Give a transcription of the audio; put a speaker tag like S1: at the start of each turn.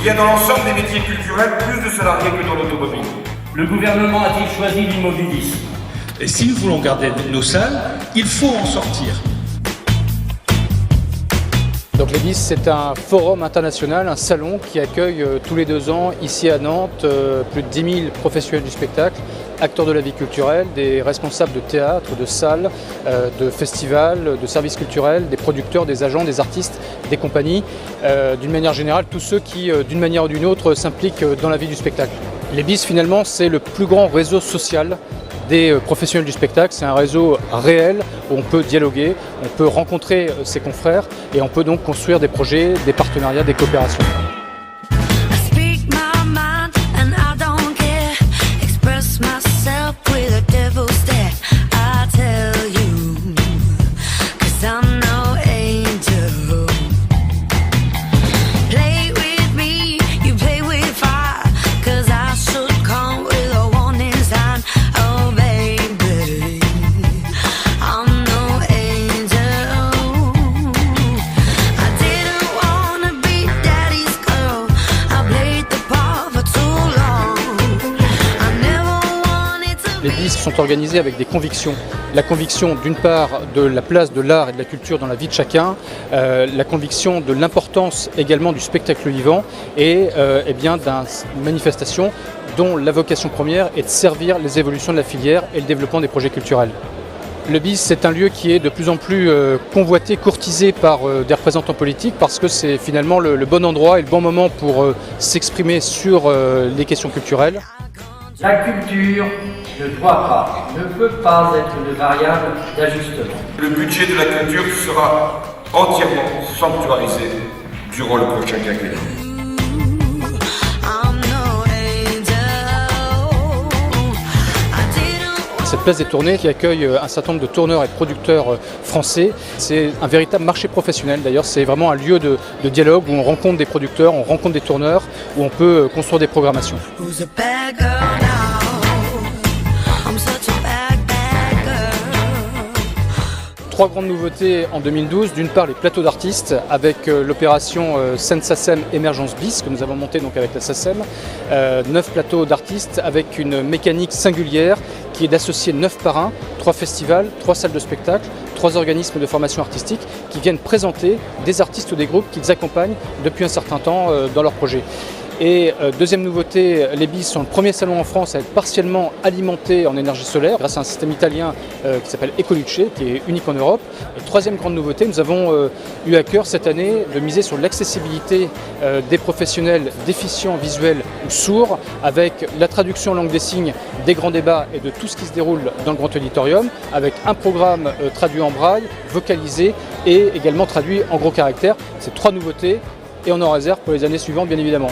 S1: y a dans l'ensemble des métiers culturels plus de salariés que dans l'automobile.
S2: Le gouvernement a-t-il choisi l'immobilisme?
S3: Et si nous voulons garder nos salles, il faut en sortir.
S4: Donc l'EBIS, c'est un forum international, un salon qui accueille tous les 2 ans ici à Nantes plus de 10 000 professionnels du spectacle, acteurs de la vie culturelle, des responsables de théâtre, de salles, de festivals, de services culturels, des producteurs, des agents, des artistes, des compagnies, d'une manière générale tous ceux qui d'une manière ou d'une autre s'impliquent dans la vie du spectacle. L'EBIS finalement c'est le plus grand réseau social des professionnels du spectacle, c'est un réseau réel où on peut dialoguer, on peut rencontrer ses confrères et on peut donc construire des projets, des partenariats, des coopérations. Les BIS sont organisés avec des convictions. La conviction d'une part de la place de l'art et de la culture dans la vie de chacun, la conviction de l'importance également du spectacle vivant et bien d'une manifestation dont la vocation première est de servir les évolutions de la filière et le développement des projets culturels. Le BIS, c'est un lieu qui est de plus en plus convoité, courtisé par des représentants politiques parce que c'est finalement le bon endroit et le bon moment pour s'exprimer sur les questions culturelles.
S2: La culture ne peut pas être une variable d'ajustement.
S1: Le budget de la culture sera entièrement sanctuarisé durant le prochain quinquennat.
S4: Cette place des tournées qui accueille un certain nombre de tourneurs et de producteurs français, c'est un véritable marché professionnel. D'ailleurs, c'est vraiment un lieu de dialogue où on rencontre des producteurs, on rencontre des tourneurs, où on peut construire des programmations. 3 grandes nouveautés en 2012. D'une part, les plateaux d'artistes avec l'opération Scène-SACEM Émergence BIS que nous avons monté donc avec la SACEM. 9 plateaux d'artistes avec une mécanique singulière qui est d'associer 9 parrains, 3 festivals, 3 salles de spectacle, 3 organismes de formation artistique qui viennent présenter des artistes ou des groupes qu'ils accompagnent depuis un certain temps dans leurs projets. Et deuxième nouveauté, les BIS sont le premier salon en France à être partiellement alimenté en énergie solaire grâce à un système italien qui s'appelle Ecoluce, qui est unique en Europe. Et troisième grande nouveauté, nous avons eu à cœur cette année de miser sur l'accessibilité des professionnels déficients visuels ou sourds avec la traduction en langue des signes des grands débats et de tout ce qui se déroule dans le grand auditorium avec un programme traduit en braille, vocalisé et également traduit en gros caractères. C'est 3 nouveautés et on en réserve pour les années suivantes bien évidemment.